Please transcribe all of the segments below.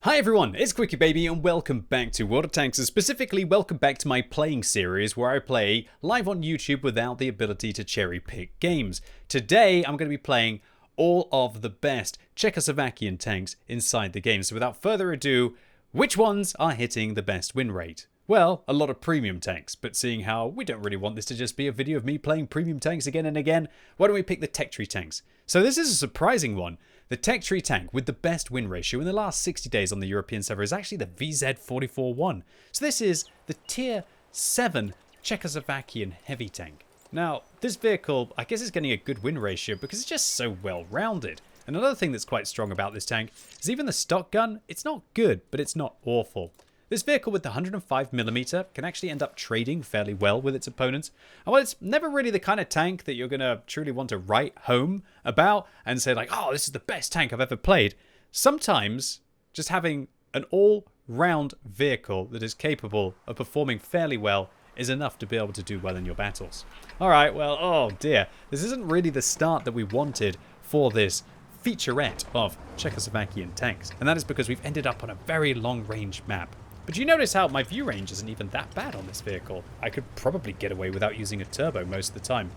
Hi everyone, it's QuickyBaby and welcome back to World of Tanks, and specifically welcome back to my playing series where I play live on YouTube without the ability to cherry pick games. Today I'm going to be playing all of the best Czechoslovakian tanks inside the game. So without further ado, which ones are hitting the best win rate? Well, a lot of premium tanks, but seeing how we don't really want this to just be a video of me playing premium tanks again and again, why don't we pick the tech tree tanks? So this is a surprising one. The tech tree tank with the best win ratio in the last 60 days on the European server is actually the VZ44-1. So this is the tier 7 Czechoslovakian heavy tank. Now, this vehicle, I guess, is getting a good win ratio because it's just so well rounded. And another thing that's quite strong about this tank is even the stock gun, it's not good, but it's not awful. This vehicle with the 105mm can actually end up trading fairly well with its opponents. And while it's never really the kind of tank that you're going to truly want to write home about and say like, oh, this is the best tank I've ever played, sometimes just having an all-round vehicle that is capable of performing fairly well is enough to be able to do well in your battles. Alright, well, oh dear. This isn't really the start that we wanted for this featurette of Czechoslovakian tanks. And that is because we've ended up on a very long-range map. But you notice how my view range isn't even that bad on this vehicle. I could probably get away without using a turbo most of the time.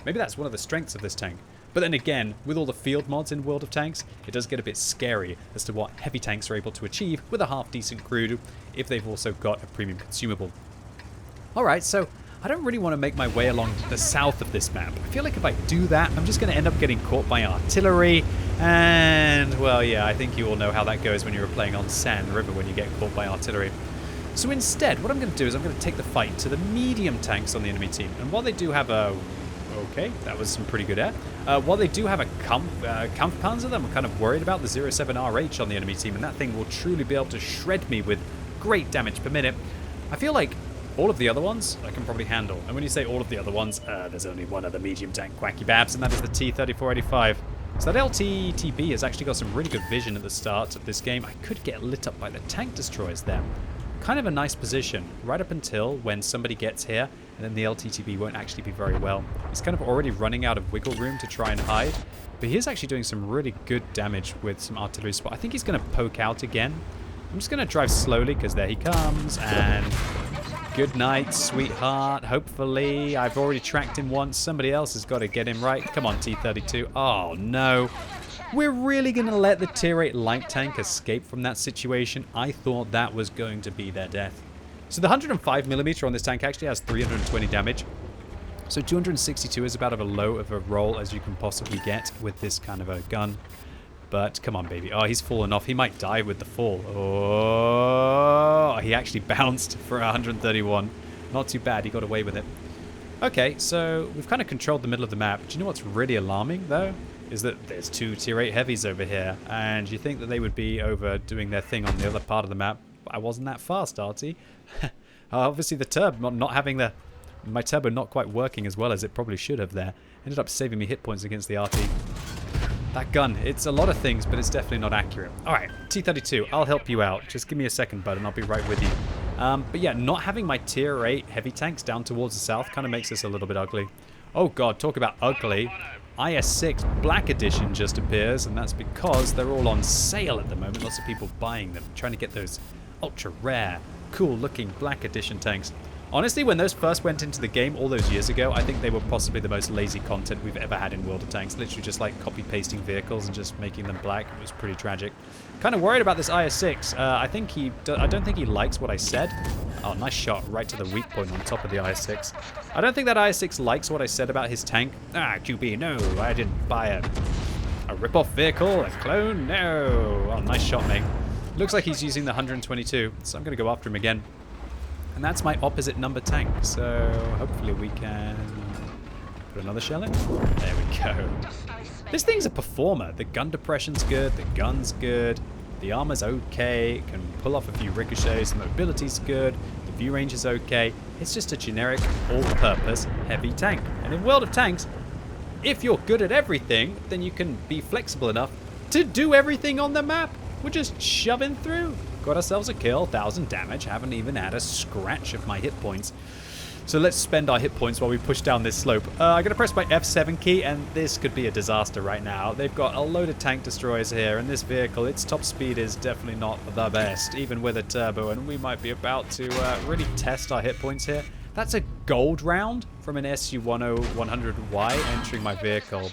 Maybe that's one of the strengths of this tank. But then again, with all the field mods in World of Tanks, it does get a bit scary as to what heavy tanks are able to achieve with a half-decent crew if they've also got a premium consumable. Alright, so I don't really want to make my way along the south of this map. I feel like if I do that, I'm just going to end up getting caught by artillery. And, well, yeah, I think you all know how that goes when you're playing on Sand River when you get caught by artillery. So instead, what I'm going to do is I'm going to take the fight to the medium tanks on the enemy team. And while they do have a... Okay, that was some pretty good air. While they do have a Kampfpanzer that I'm kind of worried about, the 07RH on the enemy team, and that thing will truly be able to shred me with great damage per minute, I feel like all of the other ones I can probably handle. And when you say all of the other ones, there's only one other medium tank QuickyBabs, and that is the T-3485. So that LTTB has actually got some really good vision at the start of this game. I could get lit up by the tank destroyers there. Kind of a nice position, right up until when somebody gets here, and then the LTTB won't actually be very well. He's kind of already running out of wiggle room to try and hide, but he is actually doing some really good damage with some artillery support. I think he's going to poke out again. I'm just going to drive slowly because there he comes, and good night, sweetheart. Hopefully, I've already tracked him once. Somebody else has got to get him right. Come on, T-32. Oh, no. We're really going to let the tier 8 light tank escape from that situation. I thought that was going to be their death. So the 105mm on this tank actually has 320 damage. So 262 is about as low of a roll as you can possibly get with this kind of a gun. But come on, baby. Oh, he's fallen off. He might die with the fall. Oh, he actually bounced for 131. Not too bad. He got away with it. Okay, so we've kind of controlled the middle of the map. Do you know what's really alarming, though? Is that there's two tier 8 heavies over here. And you think that they would be over doing their thing on the other part of the map. But I wasn't that fast, Artie. Obviously, the turbo not having the... My turbo not quite working as well as it probably should have there. Ended up saving me hit points against the RT. That gun, it's a lot of things, but it's definitely not accurate. Alright, T-32, I'll help you out. Just give me a second, bud, and I'll be right with you. But yeah, not having my tier 8 heavy tanks down towards the south kind of makes this a little bit ugly. Oh god, talk about ugly. IS-6 Black Edition just appears, and that's because they're all on sale at the moment. Lots of people buying them, trying to get those ultra rare, cool looking Black Edition tanks. Honestly, when those first went into the game all those years ago, I think they were possibly the most lazy content we've ever had in World of Tanks. Literally just like copy-pasting vehicles and just making them black. It was pretty tragic. Kind of worried about this IS-6. I don't think he likes what I said. Oh, nice shot right to the weak point on top of the IS-6. I don't think that IS-6 likes what I said about his tank. Ah, QB, no, I didn't buy a rip-off vehicle, a clone, no. Oh, nice shot, mate. Looks like he's using the 122, so I'm going to go after him again. And that's my opposite number tank, so hopefully we can put another shell in. There we go. This thing's a performer. The gun depression's good, the gun's good, the armor's okay, it can pull off a few ricochets, the mobility's good, the view range is okay. It's just a generic, all-purpose, heavy tank. And in World of Tanks, if you're good at everything, then you can be flexible enough to do everything on the map. We're just shoving through. Got ourselves a kill, 1,000 damage, haven't even had a scratch of my hit points. So let's spend our hit points while we push down this slope. I'm going to press my F7 key, and this could be a disaster right now. They've got a load of tank destroyers here, and this vehicle, its top speed is definitely not the best, even with a turbo, and we might be about to really test our hit points here. That's a gold round from an SU-100Y entering my vehicle.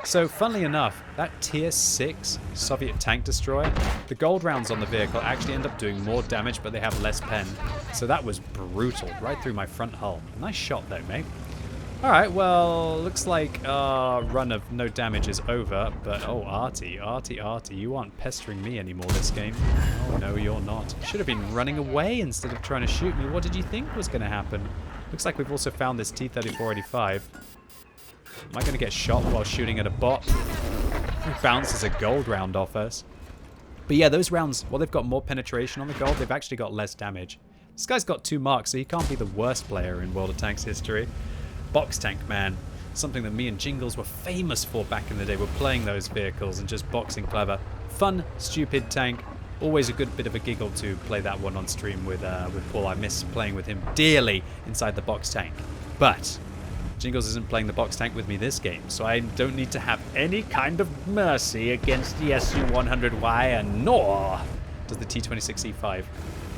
So, funnily enough, that Tier 6 Soviet tank destroyer, the gold rounds on the vehicle actually end up doing more damage, but they have less pen. So that was brutal, right through my front hull. Nice shot though, mate. Alright, well, looks like our run of no damage is over, but oh, Artie, you aren't pestering me anymore this game. Oh, no, you're not. Should have been running away instead of trying to shoot me. What did you think was going to happen? Looks like we've also found this T-3485. Am I going to get shot while shooting at a bot? He bounces a gold round off us. But yeah, those rounds, while they've got more penetration on the gold, they've actually got less damage. This guy's got 2 marks, so he can't be the worst player in World of Tanks history. Box tank, man. Something that me and Jingles were famous for back in the day. We're playing those vehicles and just boxing clever. Fun, stupid tank. Always a good bit of a giggle to play that one on stream with Paul. I miss playing with him dearly inside the box tank. But Jingles isn't playing the box tank with me this game, so I don't need to have any kind of mercy against the SU-100Y, and nor does the T-26E5.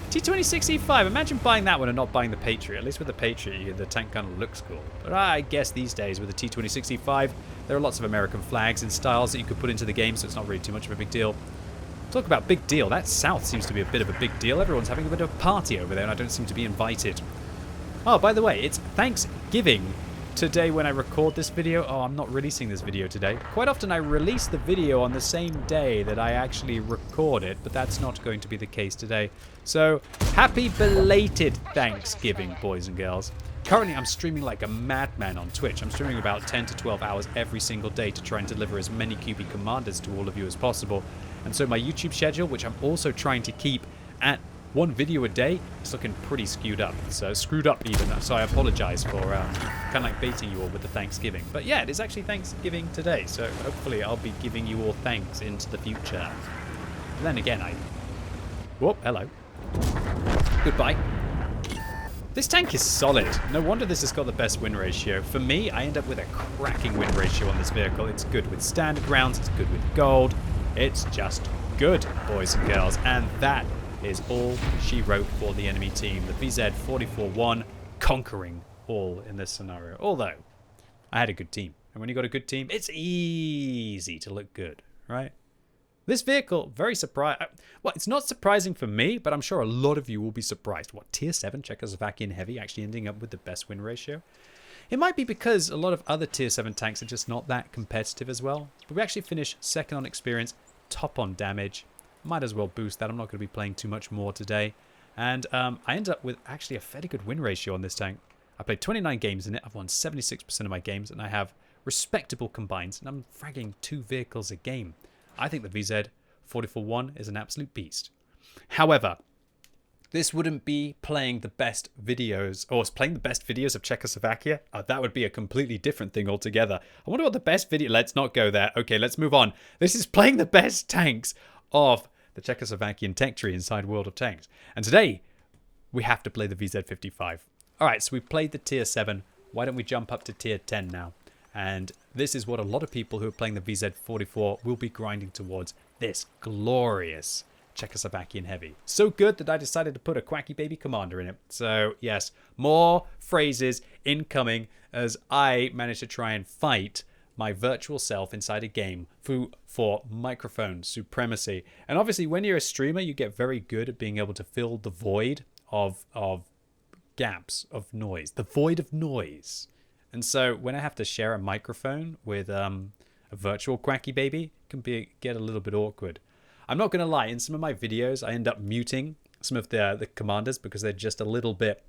T-26E5, imagine buying that one and not buying the Patriot. At least with the Patriot, the tank kind of looks cool. But I guess these days with the T-26E5, there are lots of American flags and styles that you could put into the game, so it's not really too much of a big deal. Talk about big deal. That South seems to be a bit of a big deal. Everyone's having a bit of a party over there, and I don't seem to be invited. Oh, by the way, it's Thanksgiving today when I record this video. Oh, I'm not releasing this video today. Quite often I release the video on the same day that I actually record it, but that's not going to be the case today. So, happy belated Thanksgiving, boys and girls. Currently, I'm streaming like a madman on Twitch. I'm streaming about 10 to 12 hours every single day to try and deliver as many QB commanders to all of you as possible. And so my YouTube schedule, which I'm also trying to keep at 1 video a day, is looking pretty screwed up. So screwed up even. So I apologize for kind of like baiting you all with the Thanksgiving. But yeah, it is actually Thanksgiving today. So hopefully I'll be giving you all thanks into the future. And then again, whoop, hello. Goodbye. This tank is solid. No wonder this has got the best win ratio. For me, I end up with a cracking win ratio on this vehicle. It's good with standard rounds. It's good with gold. It's just good, boys and girls. And that is all she wrote for the enemy team. The VZ-44-1 conquering all in this scenario. Although, I had a good team. And when you got a good team, it's easy to look good, right? This vehicle, very surprised. Well, it's not surprising for me, but I'm sure a lot of you will be surprised. What, Tier 7 Czechoslovakian Heavy actually ending up with the best win ratio? It might be because a lot of other Tier 7 tanks are just not that competitive as well. But we actually finished second on experience, top on damage. Might as well boost that. I'm not going to be playing too much more today. And I ended up with actually a fairly good win ratio on this tank. I played 29 games in it. I've won 76% of my games, and I have respectable combines. And I'm fragging 2 vehicles a game. I think the VZ-44-1 is an absolute beast. However, this wouldn't be playing the best videos, or playing the best videos of Czechoslovakia. That would be a completely different thing altogether. I wonder what the best video... Let's not go there. Okay, let's move on. This is playing the best tanks of the Czechoslovakian tech tree inside World of Tanks. And today, we have to play the VZ-55. Alright, so we played the Tier 7. Why don't we jump up to Tier 10 now? And this is what a lot of people who are playing the VZ-44 will be grinding towards. This glorious Czechoslovakian Heavy. So good that I decided to put a QuickyBaby commander in it. So yes, more phrases incoming as I managed to try and fight my virtual self inside a game for microphone supremacy. And obviously when you're a streamer, you get very good at being able to fill the void of gaps of noise. The void of noise. And so when I have to share a microphone with a virtual QuickyBaby, it can get a little bit awkward. I'm not going to lie, in some of my videos, I end up muting some of the commanders because they're just a little bit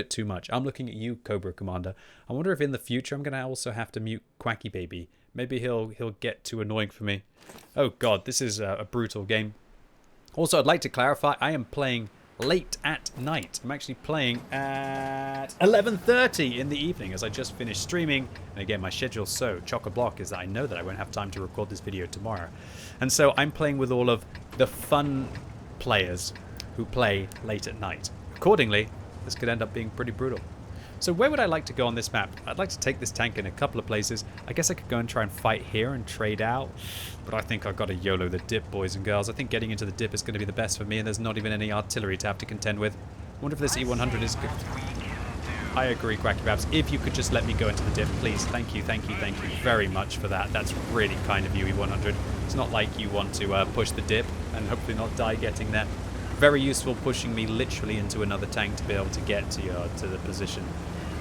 too much. I'm looking at you, Cobra Commander. I wonder if in the future I'm going to also have to mute QuickyBaby. Maybe he'll get too annoying for me. Oh god, this is a brutal game. Also, I'd like to clarify, I am playing late at night. I'm actually playing at 11:30 in the evening as I just finished streaming. And again, my schedule's so chock-a-block is that I know that I won't have time to record this video tomorrow. And so I'm playing with all of the fun players who play late at night. Accordingly, this could end up being pretty brutal. So where would I like to go on this map? I'd like to take this tank in a couple of places. I guess I could go and try and fight here and trade out. But I think I've got to YOLO the dip, boys and girls. I think getting into the dip is going to be the best for me, and there's not even any artillery to have to contend with. I wonder if this E100 is good. I agree, QuickyBaby. If you could just let me go into the dip, please. Thank you very much for that. That's really kind of you, E100. It's not like you want to push the dip and hopefully not die getting there. Very useful, pushing me literally into another tank to be able to get to the position.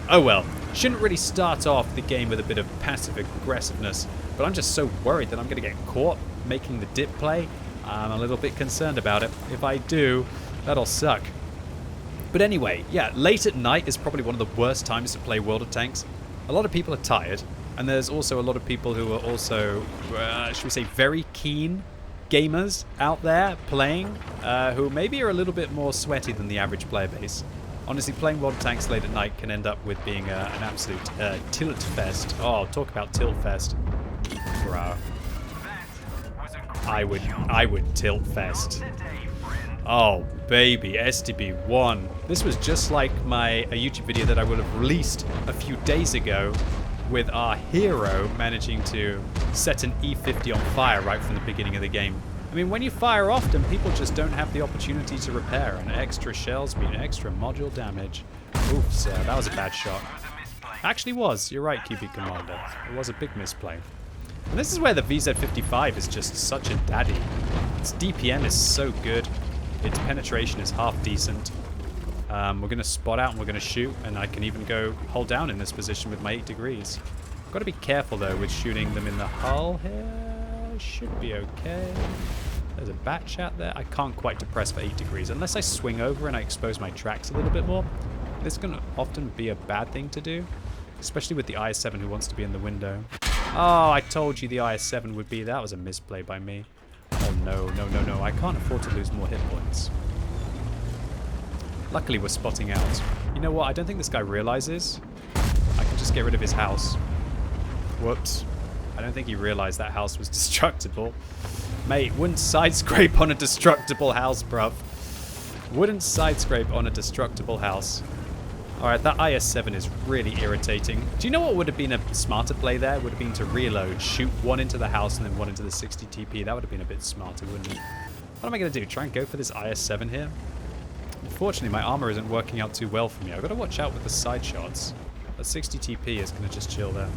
Oh well, shouldn't really start off the game with a bit of passive aggressiveness, but I'm just so worried that I'm going to get caught making the dip play. I'm a little bit concerned about it. If I do, that'll suck. But anyway, yeah, late at night is probably one of the worst times to play World of Tanks. A lot of people are tired, and there's also a lot of people who are also, should we say, very keen gamers out there playing, who maybe are a little bit more sweaty than the average player base. Honestly, playing World of Tanks late at night can end up with being an absolute tilt fest. Oh, talk about tilt fest. Bro. I would tilt fest. Oh, baby, STB1. This was just like a YouTube video that I would have released a few days ago with our hero managing to set an E50 on fire right from the beginning of the game. I mean, when you fire often, people just don't have the opportunity to repair, and extra shells mean extra module damage. Oops, that was a bad shot. Actually was. You're right, QB Commander. It was a big misplay. And this is where the VZ55 is just such a daddy. Its DPM is so good. Its penetration is half decent. We're going to spot out and we're going to shoot, and I can even go hold down in this position with my 8 degrees. I've got to be careful, though, with shooting them in the hull here. Should be okay. There's a bat chat there. I can't quite depress for 8 degrees. Unless I swing over and I expose my tracks a little bit more. This can often be a bad thing to do. Especially with the IS-7 who wants to be in the window. Oh, I told you the IS-7 would be. That was a misplay by me. Oh, no. I can't afford to lose more hit points. Luckily, we're spotting out. You know what? I don't think this guy realizes. I can just get rid of his house. Whoops. I don't think he realized that house was destructible. Mate, wouldn't side scrape on a destructible house, bruv. Wouldn't side scrape on a destructible house. Alright, that IS-7 is really irritating. Do you know what would have been a smarter play there? Would have been to reload, shoot one into the house and then one into the 60 TP. That would have been a bit smarter, wouldn't it? What am I going to do? Try and go for this IS-7 here? Unfortunately, my armor isn't working out too well for me. I've got to watch out with the side shots. That 60 TP is going to just chill there.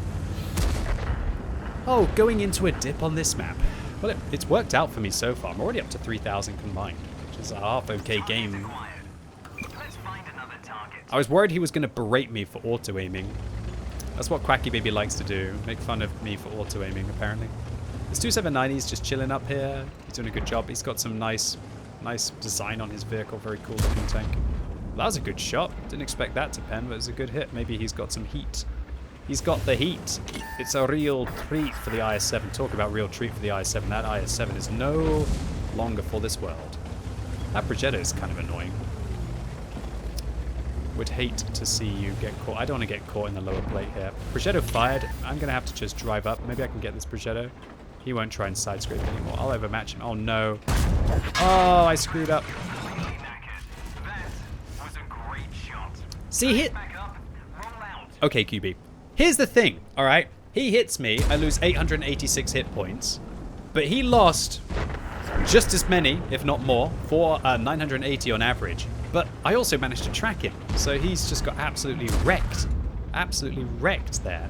Oh, going into a dip on this map. Well, it's worked out for me so far. I'm already up to 3,000 combined, which is a half okay game. I was worried he was going to berate me for auto-aiming. That's what QuickyBaby likes to do. Make fun of me for auto-aiming, apparently. This 279 is just chilling up here. He's doing a good job. He's got some nice design on his vehicle. Very cool looking tank. That was a good shot. Didn't expect that to pen, but it was a good hit. Maybe he's got some heat. He's got the heat. It's a real treat for the IS-7. Talk about real treat for the IS-7. That IS-7 is no longer for this world. That Progetto is kind of annoying. Would hate to see you get caught. I don't want to get caught in the lower plate here. Progetto fired. I'm going to have to just drive up. Maybe I can get this Progetto. He won't try and side scrape anymore. I'll overmatch him. Oh, no. Oh, I screwed up. See, hit. Okay, QB. Here's the thing, all right? He hits me. I lose 886 hit points. But he lost just as many, if not more, for 980 on average. But I also managed to track him. So he's just got absolutely wrecked. Absolutely wrecked there.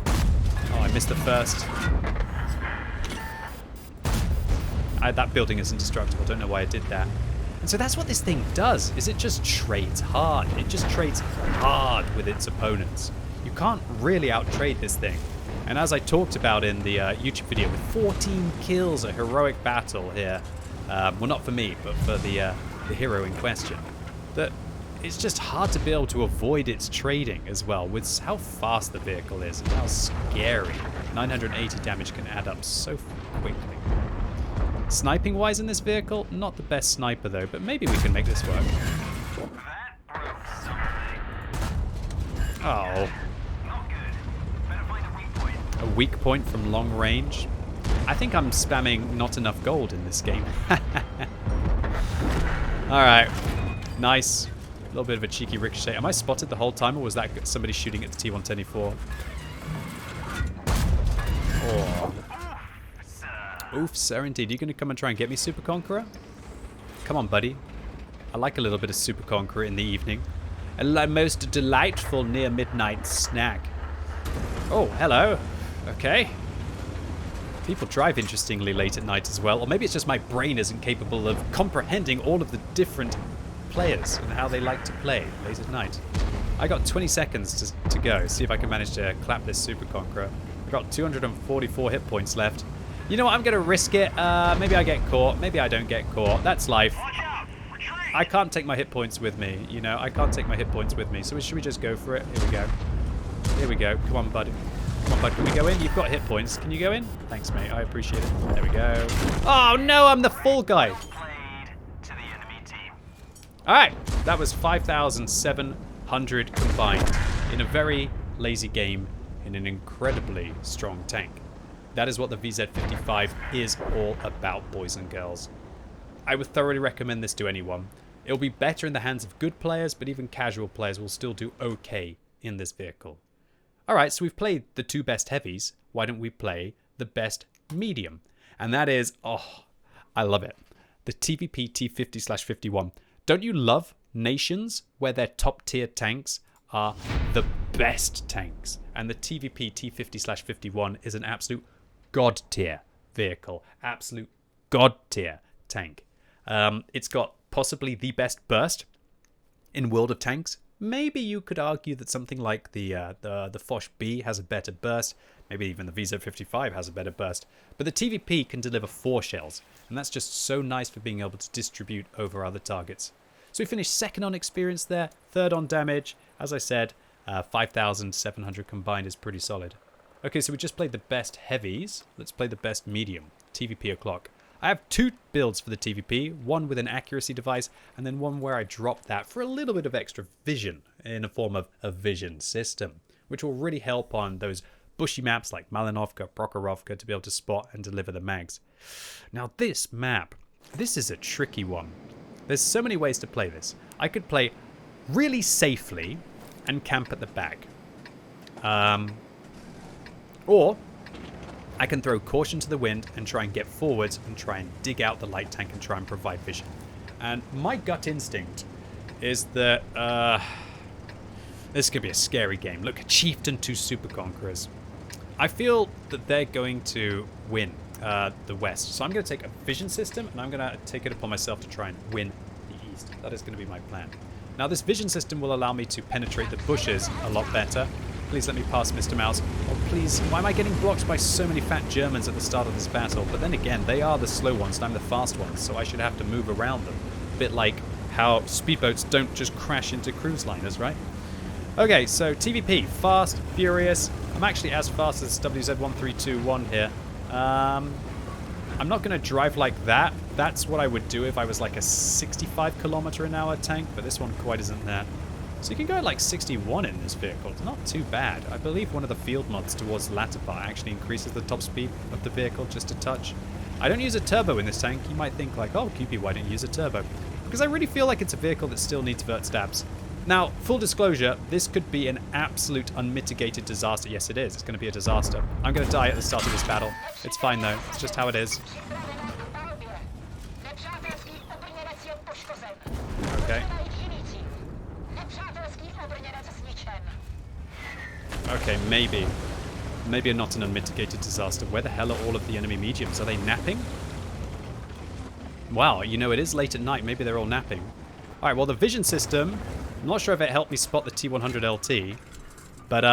Oh, I missed the first. That building is indestructible. Don't know why I did that. And so that's what this thing does, is it just trades hard. It just trades hard with its opponents. You can't really out-trade this thing. And as I talked about in the YouTube video, with 14 kills, a heroic battle here. Well, not for me, but for the hero in question. That it's just hard to be able to avoid its trading as well, with how fast the vehicle is and how scary. 980 damage can add up so quickly. Sniping-wise in this vehicle, not the best sniper though, but maybe we can make this work. Oh. A weak point from long range. I think I'm spamming not enough gold in this game. Alright. Nice. little bit of a cheeky ricochet. Am I spotted the whole time, or was that somebody shooting at the T-124? Oh. Oof, sir, indeed. You going to come and try and get me, Super Conqueror? Come on, buddy. I like a little bit of Super Conqueror in the evening. A most delightful near midnight snack. Oh, hello. Okay. People drive interestingly late at night as well. Or maybe it's just my brain isn't capable of comprehending all of the different players and how they like to play late at night. I got 20 seconds to go. See if I can manage to clap this Super Conqueror. I've got 244 hit points left. You know what? I'm going to risk it. Maybe I get caught. Maybe I don't get caught. That's life. I can't take my hit points with me. You know, I can't take my hit points with me. So should we just go for it? Here we go. Here we go. Come on, buddy. Come on, bud. Can we go in? You've got hit points. Can you go in? Thanks, mate. I appreciate it. There we go. Oh, no. I'm the full guy. All right. That was 5,700 combined in a very lazy game in an incredibly strong tank. That is what the VZ55 is all about, boys and girls. I would thoroughly recommend this to anyone. It'll be better in the hands of good players, but even casual players will still do okay in this vehicle. Alright, so we've played the two best heavies. Why don't we play the best medium? And that is, oh, I love it. The TVP T50/51. Don't you love nations where their top tier tanks are the best tanks? And the TVP T50/51 is an absolute god tier vehicle. Absolute god tier tank. It's got possibly the best burst in World of Tanks. Maybe you could argue that something like the Foch B has a better burst. Maybe even the VZ55 has a better burst. But the TVP can deliver 4 shells. And that's just so nice for being able to distribute over other targets. So we finished second on experience there, third on damage. As I said, 5,700 combined is pretty solid. Okay, so we just played the best heavies. Let's play the best medium. TVP o'clock. I have 2 builds for the TVP, one with an accuracy device, and then one where I drop that for a little bit of extra vision in the form of a vision system, which will really help on those bushy maps like Malinovka, Prokhorovka to be able to spot and deliver the mags. Now this map, this is a tricky one. There's so many ways to play this. I could play really safely and camp at the back. Or I can throw caution to the wind and try and get forwards and try and dig out the light tank and try and provide vision. And my gut instinct is that this could be a scary game. Look, Chieftain 2 Super Conquerors. I feel that they're going to win the West. So I'm going to take a vision system and I'm going to take it upon myself to try and win the East. That is going to be my plan. Now this vision system will allow me to penetrate the bushes a lot better. Please let me pass, Mr. Mouse. Oh, please. Why am I getting blocked by so many fat Germans at the start of this battle? But then again, they are the slow ones and I'm the fast ones, so I should have to move around them. A bit like how speedboats don't just crash into cruise liners, right? Okay, so TVP. Fast, furious. I'm actually as fast as WZ1321 here. I'm not going to drive like that. That's what I would do if I was like a 65 km/h tank, but this one quite isn't there. So you can go at like 61 in this vehicle. It's not too bad. I believe one of the field mods towards the latter part actually increases the top speed of the vehicle just a touch. I don't use a turbo in this tank. You might think like, oh, QP, why don't you use a turbo? Because I really feel like it's a vehicle that still needs vert stabs. Now, full disclosure, this could be an absolute unmitigated disaster. Yes, it is. It's going to be a disaster. I'm going to die at the start of this battle. It's fine, though. It's just how it is. Okay. Okay, maybe. Maybe not an unmitigated disaster. Where the hell are all of the enemy mediums? Are they napping? Wow, you know, it is late at night. Maybe they're all napping. Alright, well, the vision system, I'm not sure if it helped me spot the T100 LT. But,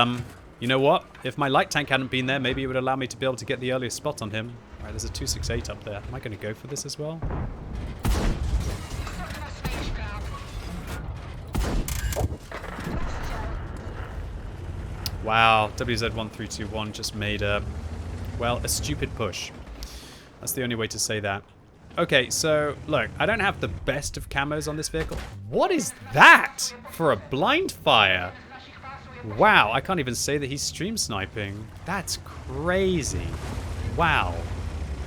you know what? If my light tank hadn't been there, maybe it would allow me to be able to get the earliest spot on him. Alright, there's a 268 up there. Am I going to go for this as well? Wow, WZ1321 just made a, well, a stupid push. That's the only way to say that. Okay, so, look, I don't have the best of camos on this vehicle. What is that for a blind fire? Wow, I can't even say that he's stream sniping. That's crazy. Wow.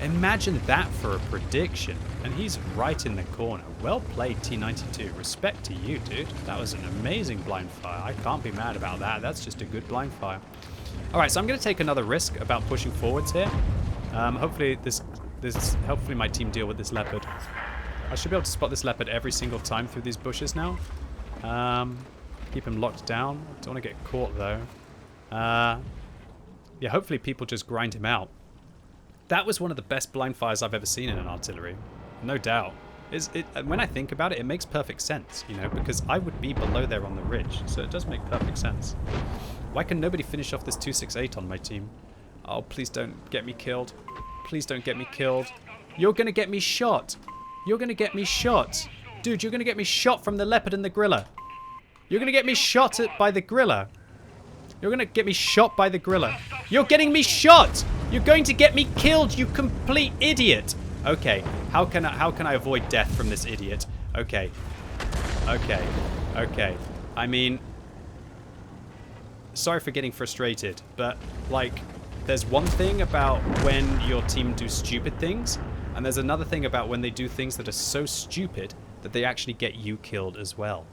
Imagine that for a prediction. And he's right in the corner. Well played, T92. Respect to you, dude. That was an amazing blind fire. I can't be mad about that. That's just a good blind fire. Alright, so I'm going to take another risk about pushing forwards here. Hopefully hopefully my team deal with this leopard. I should be able to spot this leopard every single time through these bushes now. Keep him locked down. Don't want to get caught though. Yeah, hopefully people just grind him out. That was one of the best blind fires I've ever seen in an artillery. No doubt. When I think about it, it makes perfect sense, you know, because I would be below there on the ridge, so it does make perfect sense. Why can nobody finish off this 268 on my team? Oh, please don't get me killed. Please don't get me killed. You're gonna get me shot. You're gonna get me shot. Dude, you're gonna get me shot from the leopard and the griller. You're gonna get me shot by the griller. You're gonna get me shot by the griller. You're getting me shot! You're going to get me killed, you complete idiot! Okay, how can I avoid death from this idiot? Okay. Okay. I mean, sorry for getting frustrated, but like, there's one thing about when your team do stupid things, and there's another thing about when they do things that are so stupid that they actually get you killed as well.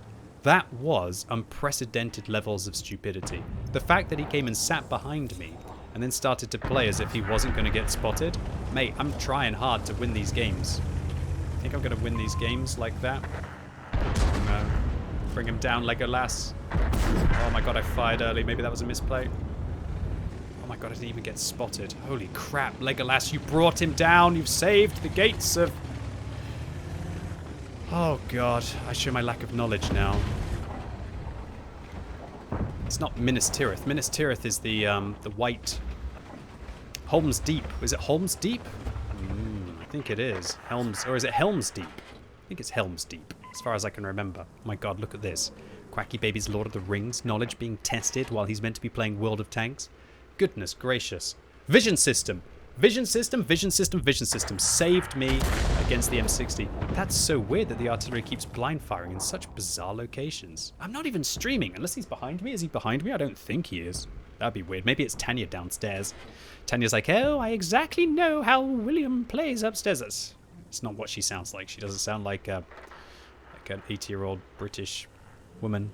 That was unprecedented levels of stupidity. The fact that he came and sat behind me and then started to play as if he wasn't going to get spotted. Mate, I'm trying hard to win these games. I think I'm going to win these games like that. Bring him down, Legolas. Oh my god, I fired early. Maybe that was a misplay. Oh my god, I didn't even get spotted. Holy crap, Legolas, you brought him down. You've saved the gates of... Oh god, I show my lack of knowledge now. It's not Minas Tirith. Minas Tirith is the white... Helm's Deep. Is it Helm's Deep? I think it is. Helm's... Or is it Helm's Deep? I think it's Helm's Deep, as far as I can remember. Oh my god, look at this. QuickyBaby's Lord of the Rings knowledge being tested while he's meant to be playing World of Tanks. Goodness gracious. Vision system. Vision system, vision system, vision system saved me against the M60. That's so weird that the artillery keeps blind firing in such bizarre locations. I'm not even streaming, unless he's behind me. Is he behind me? I don't think he is. That'd be weird. Maybe it's Tanya downstairs. Tanya's like, oh, I exactly know how William plays upstairs. It's not what she sounds like. She doesn't sound like an 80-year-old British woman.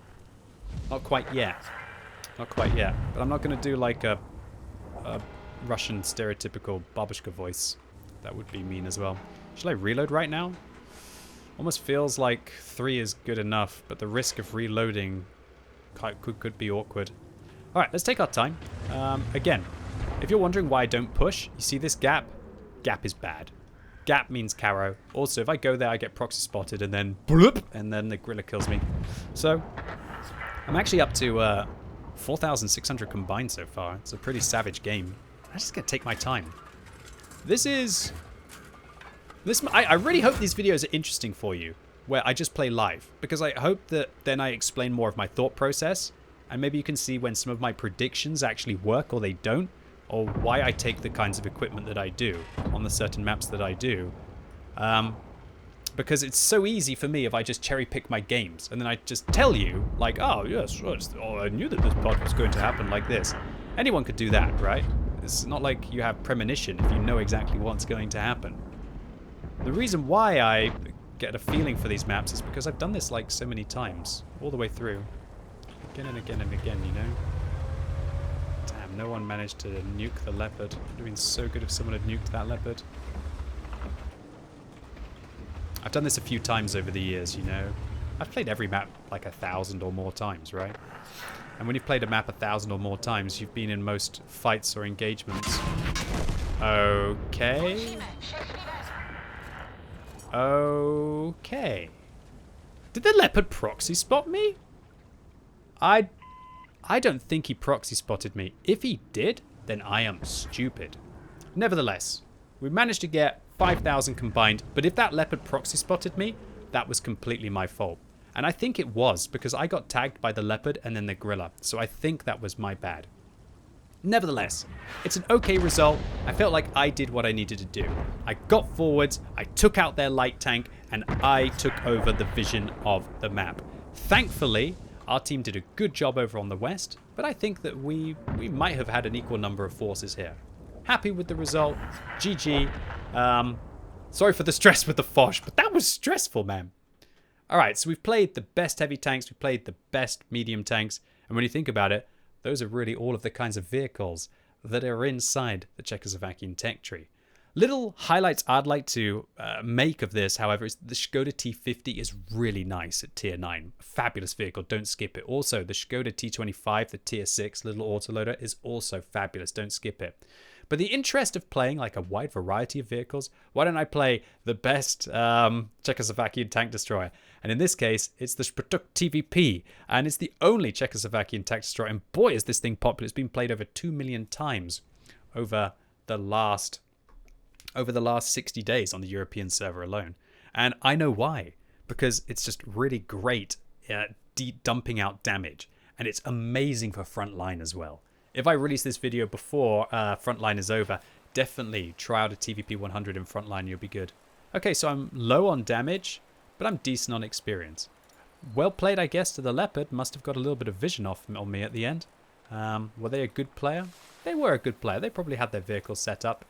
Not quite yet. Not quite yet. But I'm not going to do like a Russian stereotypical babushka voice. That would be mean as well. Should I reload right now? Almost feels like 3 is good enough, but the risk of reloading could be awkward. Alright, let's take our time. Again, if you're wondering why I don't push, you see this gap? Gap is bad. Gap means Caro. Also, if I go there, I get proxy spotted and then bloop, and then the griller kills me. So, I'm actually up to 4,600 combined so far. It's a pretty savage game. I'm just gonna take my time. I really hope these videos are interesting for you, where I just play live, because I hope that then I explain more of my thought process, and maybe you can see when some of my predictions actually work or they don't, or why I take the kinds of equipment that I do on the certain maps that I do. Because it's so easy for me if I just cherry pick my games and then I just tell you, like, oh, yes, I knew that this part was going to happen like this. Anyone could do that, right? It's not like you have premonition if you know exactly what's going to happen. The reason why I get a feeling for these maps is because I've done this like so many times, all the way through. Again and again and again, you know? Damn, no one managed to nuke the leopard. It would have been so good if someone had nuked that leopard. I've done this a few times over the years, you know. I've played every map like 1,000 or more times, right? And when you've played a map 1,000 or more times, you've been in most fights or engagements. Okay. Okay. Did the leopard proxy spot me? I don't think he proxy spotted me. If he did, then I am stupid. Nevertheless, we managed to get 5,000 combined, but if that leopard proxy spotted me, that was completely my fault. And I think it was, because I got tagged by the leopard and then the griller, so I think that was my bad. Nevertheless, it's an okay result. I felt like I did what I needed to do. I got forwards, I took out their light tank, and I took over the vision of the map. Thankfully, our team did a good job over on the west, but I think that we might have had an equal number of forces here. Happy with the result. GG. Sorry for the stress with the Foch, but that was stressful, man. Alright, so we've played the best heavy tanks, we've played the best medium tanks, and when you think about it, those are really all of the kinds of vehicles that are inside the Czechoslovakian tech tree. Little highlights I'd like to make of this, however, is the Škoda T50 is really nice at tier 9. Fabulous vehicle, don't skip it. Also, the Škoda T25, the tier 6 little autoloader, is also fabulous, don't skip it. But the interest of playing like a wide variety of vehicles, why don't I play the best Czechoslovakian tank destroyer? And in this case, it's the ShPTK-TVP, and it's the only Czechoslovakian tank destroyer. And boy, is this thing popular. It's been played over 2 million times over the last 60 days on the European server alone. And I know why, because it's just really great at dumping out damage, and it's amazing for frontline as well. If I release this video before frontline is over, definitely try out a TVP 100 in frontline, you'll be good. Okay, so I'm low on damage, but I'm decent on experience. Well played, I guess, to the Leopard. Must have got a little bit of vision off on me at the end. Were they a good player? They were a good player. They probably had their vehicle set up.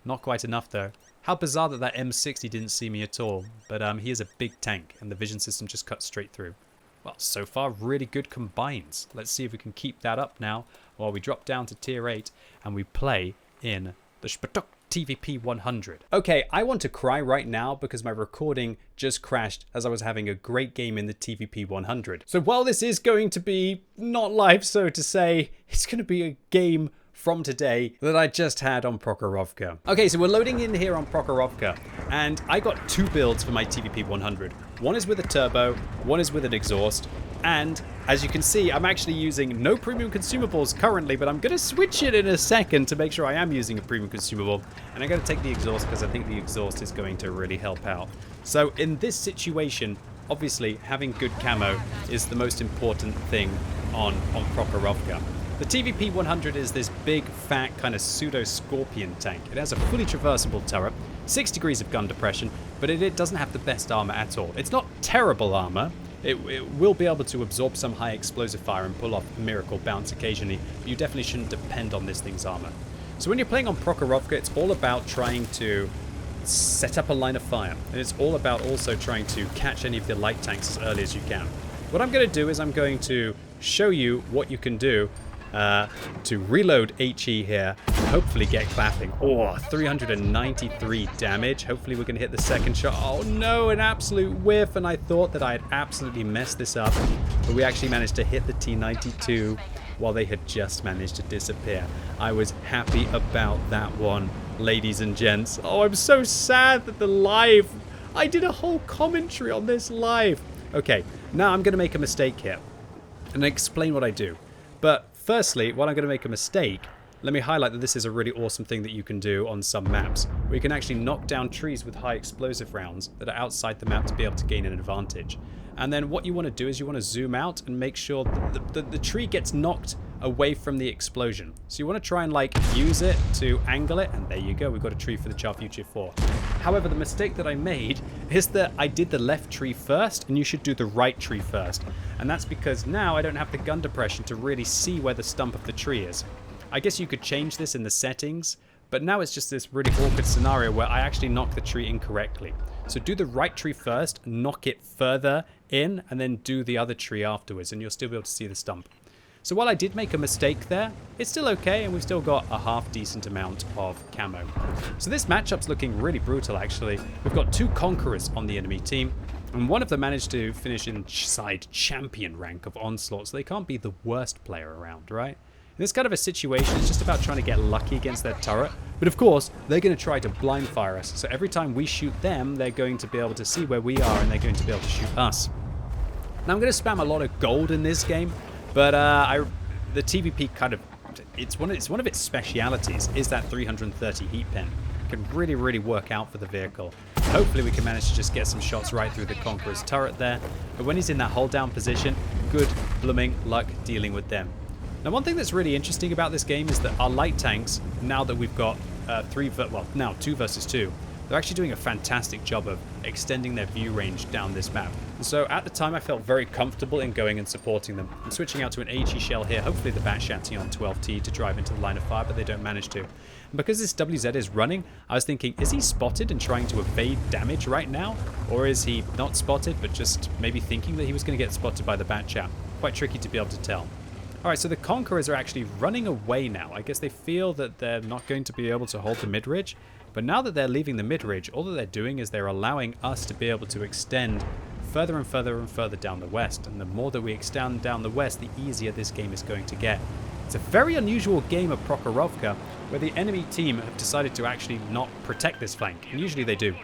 Not quite enough, though. How bizarre that that M60 didn't see me at all. But he is a big tank, and the vision system just cut straight through. Well, so far, really good combines. Let's see if we can keep that up now while we drop down to tier 8 and we play in the ShPTK-TVP 100. Okay, I want to cry right now because my recording just crashed as I was having a great game in the TVP 100. So while this is going to be not live, so to say, it's going to be a game from today that I just had on Prokhorovka. Okay, so we're loading in here on Prokhorovka, and I got 2 builds for my TVP 100. One is with a turbo, one is with an exhaust, and as you can see, I'm actually using no premium consumables currently, but I'm going to switch it in a second to make sure I am using a premium consumable, and I'm going to take the exhaust because I think the exhaust is going to really help out. So in this situation, obviously having good camo is the most important thing on Prokhorovka. The TVP 100 is this big, fat, kind of pseudo-scorpion tank. It has a fully traversable turret, 6 degrees of gun depression, but it doesn't have the best armor at all. It's not terrible armor. It will be able to absorb some high explosive fire and pull off a miracle bounce occasionally, but you definitely shouldn't depend on this thing's armor. So when you're playing on Prokhorovka, it's all about trying to set up a line of fire, and it's all about also trying to catch any of the light tanks as early as you can. What I'm going to do is I'm going to show you what you can do to reload HE here and hopefully get clapping. Oh, 393 damage. Hopefully we're going to hit the second shot. Oh no, an absolute whiff, and I thought that I had absolutely messed this up, but we actually managed to hit the T92 while they had just managed to disappear. I was happy about that one, ladies and gents. Oh, I'm so sad that the live... I did a whole commentary on this live. Okay, now I'm going to make a mistake here and explain what I do. But firstly, while I'm going to make a mistake, let me highlight that this is a really awesome thing that you can do on some maps, where you can actually knock down trees with high explosive rounds that are outside the map to be able to gain an advantage. And then what you want to do is you want to zoom out and make sure that the tree gets knocked away from the explosion. So you want to try and like use it to angle it, and there you go, we've got a tree for the Char Future 4. However, the mistake that I made is that I did the left tree first, and you should do the right tree first. And that's because now I don't have the gun depression to really see where the stump of the tree is. I guess you could change this in the settings, but now it's just this really awkward scenario where I actually knocked the tree incorrectly. So do the right tree first, knock it further in, and then do the other tree afterwards, and you'll still be able to see the stump. So while I did make a mistake there, it's still okay, and we've still got a half-decent amount of camo. So this matchup's looking really brutal, actually. We've got 2 Conquerors on the enemy team, and one of them managed to finish inside champion rank of Onslaught, so they can't be the worst player around, right? In this kind of a situation, it's just about trying to get lucky against their turret. But of course, they're going to try to blind fire us. So every time we shoot them, they're going to be able to see where we are, and they're going to be able to shoot us. Now I'm going to spam a lot of gold in this game, but the TVP kind of, it's one of its specialities is that 330 heat pen. It can really, really work out for the vehicle. Hopefully we can manage to just get some shots right through the Conqueror's turret there. But when he's in that hold down position, good blooming luck dealing with them. Now, one thing that's really interesting about this game is that our light tanks, now that we've got 2 versus 2, they're actually doing a fantastic job of extending their view range down this map. And so at the time I felt very comfortable in going and supporting them. I'm switching out to an HE shell here, hopefully the bat shanty on 12T to drive into the line of fire, but they don't manage to. And because this WZ is running, I was thinking, is he spotted and trying to evade damage right now? Or is he not spotted, but just maybe thinking that he was going to get spotted by the bat chap? Quite tricky to be able to tell. Alright, so the Conquerors are actually running away now. I guess they feel that they're not going to be able to hold the mid-ridge. But now that they're leaving the mid-ridge, all that they're doing is they're allowing us to be able to extend further and further and further down the west. And the more that we extend down the west, the easier this game is going to get. It's a very unusual game of Prokhorovka, where the enemy team have decided to actually not protect this flank. And usually they do.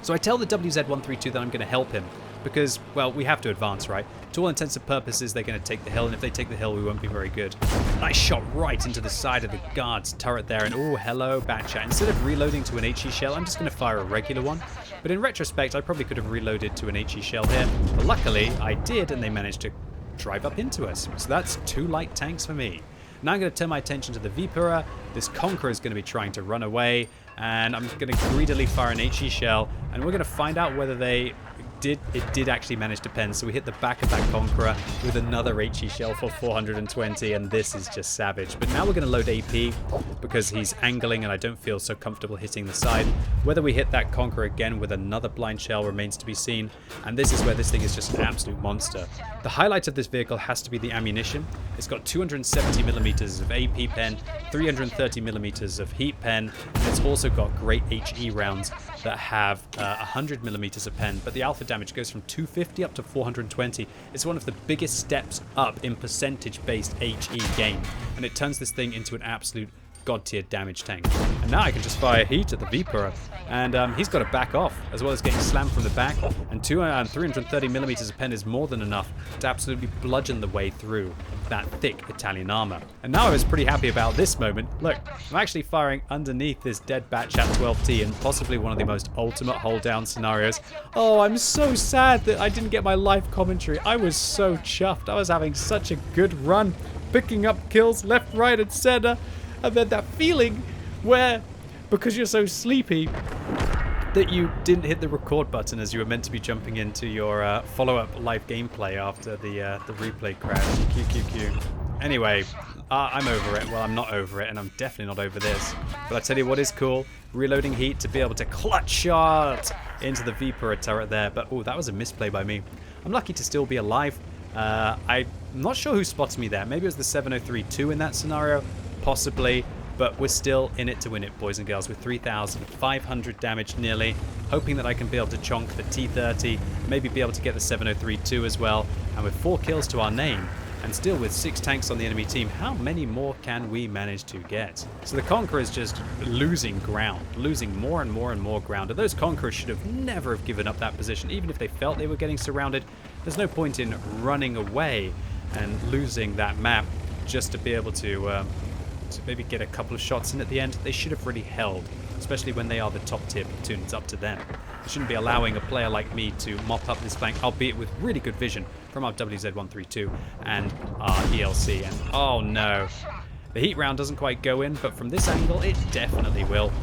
So I tell the WZ-132 that I'm going to help him. Because, well, we have to advance, right? To all intents and purposes, they're going to take the hill, and if they take the hill, we won't be very good. Nice shot right into the side of the guard's turret there, and oh, hello, Batchat. Instead of reloading to an HE shell, I'm just going to fire a regular one. But in retrospect, I probably could have reloaded to an HE shell here. But luckily, I did, and they managed to drive up into us. So that's 2 light tanks for me. Now I'm going to turn my attention to the Vipera. This Conqueror is going to be trying to run away, and I'm going to greedily fire an HE shell, and we're going to find out whether it did actually manage to pen. So we hit the back of that Conqueror with another HE shell for 420, and this is just savage. But now we're going to load AP because he's angling and I don't feel so comfortable hitting the side. Whether we hit that Conqueror again with another blind shell remains to be seen, and this is where this thing is just an absolute monster. The highlight of this vehicle has to be the ammunition. It's got 270mm of AP pen, 330mm of heat pen, and it's also got great HE rounds that have 100mm of pen, but the alpha damage goes from 250 up to 420. It's one of the biggest steps up in percentage-based HE game, and it turns this thing into an absolute god-tier damage tank. And now I can just fire heat at the Vipera, and he's got to back off, as well as getting slammed from the back, and 330mm of pen is more than enough to absolutely bludgeon the way through that thick Italian armor. And now I was pretty happy about this moment. Look, I'm actually firing underneath this dead Batchat 12T in possibly one of the most ultimate hold-down scenarios. Oh, I'm so sad that I didn't get my live commentary. I was so chuffed. I was having such a good run, picking up kills left, right, and center. And then that feeling where, because you're so sleepy, that you didn't hit the record button as you were meant to be jumping into your follow-up live gameplay after the replay crash. QQQ. Anyway, I'm over it. Well, I'm not over it, and I'm definitely not over this. But I tell you what is cool, reloading heat to be able to clutch shot into the Vipera turret there. But oh, that was a misplay by me. I'm lucky to still be alive. I'm not sure who spotted me there. Maybe it was the 703-2 in that scenario. Possibly, but we're still in it to win it, boys and girls, with 3,500 damage nearly, hoping that I can be able to chonk the T30, maybe be able to get the 703-2 as well, and with 4 kills to our name, and still with 6 tanks on the enemy team, how many more can we manage to get? So the Conqueror is just losing ground, losing more and more and more ground, and those Conquerors should have never have given up that position, even if they felt they were getting surrounded. There's no point in running away and losing that map just to be able to maybe get a couple of shots in at the end. They should have really held, especially when they are the top tier platoon. It's up to them. They shouldn't be allowing a player like me to mop up this flank, albeit with really good vision from our WZ-132 and our ELC. And oh no, the heat round doesn't quite go in, but from this angle it definitely will.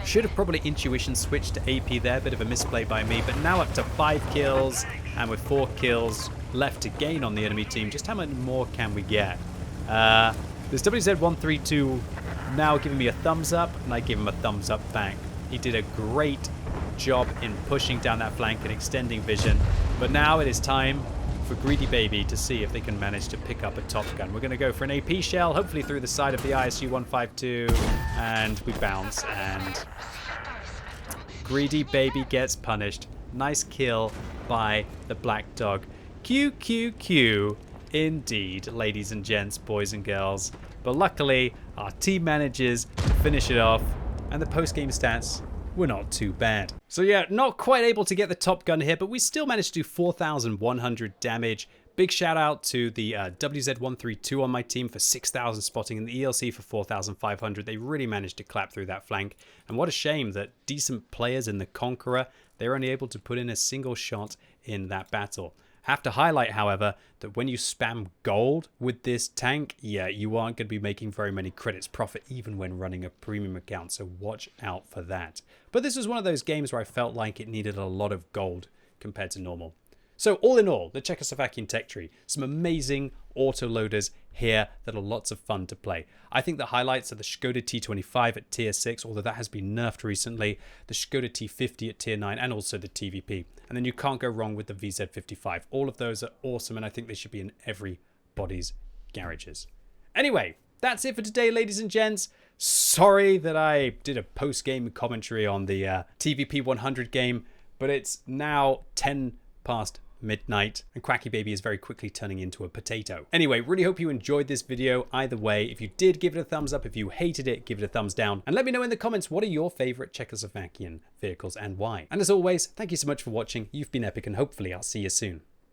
Should have probably intuition switched to AP there, bit of a misplay by me, but now up to 5 kills, and with 4 kills left to gain on the enemy team, just how much more can we get? This WZ-132 now giving me a thumbs up, and I give him a thumbs up back. He did a great job in pushing down that flank and extending vision, but now it is time for QuickyBaby to see if they can manage to pick up a top gun. We're going to go for an AP shell, hopefully through the side of the ISU-152, and we bounce, and QuickyBaby gets punished. Nice kill by the Black Dog. QQQ. Indeed, ladies and gents, boys and girls. But luckily, our team manages to finish it off, and the post-game stats were not too bad. So yeah, not quite able to get the top gun here, but we still managed to do 4,100 damage. Big shout out to the WZ-132 on my team for 6,000 spotting and the ELC for 4,500. They really managed to clap through that flank. And what a shame that decent players in the Conqueror, they're only able to put in a single shot in that battle. Have to highlight, however, that when you spam gold with this tank, yeah, you aren't going to be making very many credits profit even when running a premium account, so watch out for that. But this was one of those games where I felt like it needed a lot of gold compared to normal. So all in all, the Czechoslovakian tech tree, some amazing autoloaders here that are lots of fun to play. I think the highlights are the Škoda T25 at tier 6, although that has been nerfed recently, the Škoda T50 at tier 9, and also the TVP. And then you can't go wrong with the VZ55. All of those are awesome, and I think they should be in everybody's garages. Anyway, that's it for today, ladies and gents. Sorry that I did a post-game commentary on the TVP 100 game, but it's now 10 past midnight and QuickyBaby is very quickly turning into a potato. Anyway, really hope you enjoyed this video either way. If you did, give it a thumbs up. If you hated it, give it a thumbs down. And let me know in the comments, what are your favorite Czechoslovakian vehicles and why? And as always, thank you so much for watching. You've been epic and hopefully I'll see you soon.